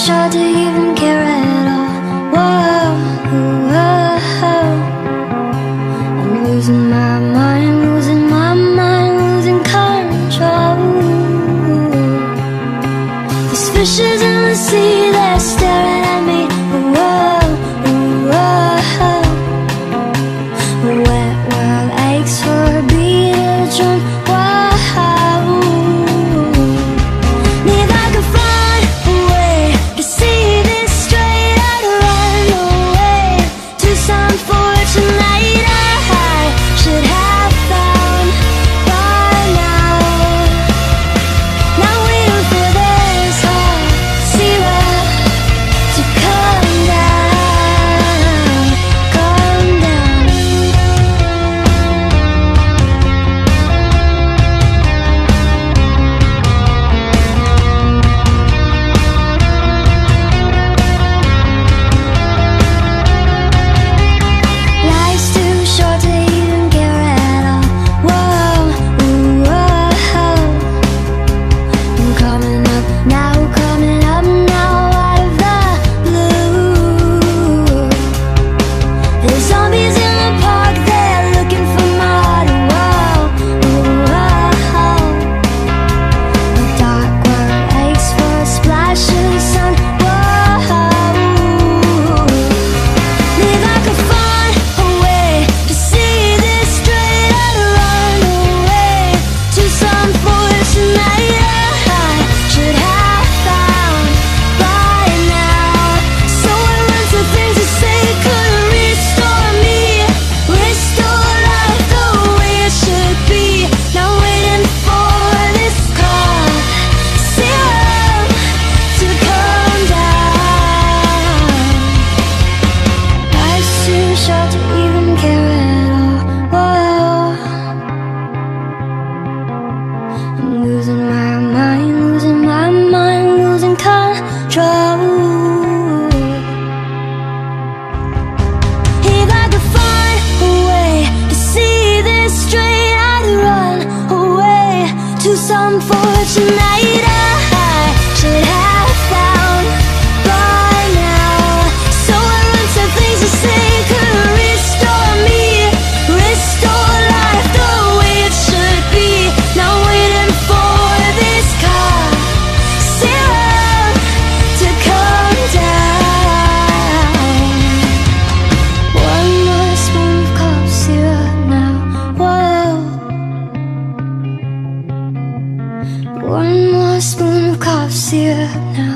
sure to even care at all. Whoa, whoa, I'm losing my mind, losing my mind, losing control. There's fishes in the sea, they're staring at me. Whoa, whoa, the wet world aches for a beat of a drum. I'm losing my mind, losing my mind, losing control. If I could find a way to see this straight, I'd run away to some fortune night I should have found by now. So I run to things to say could restore me, restore life the way it should be. Now waiting for this car syrup to come down. One more spoon of cough syrup now. Whoa. One more spoon of cough syrup now.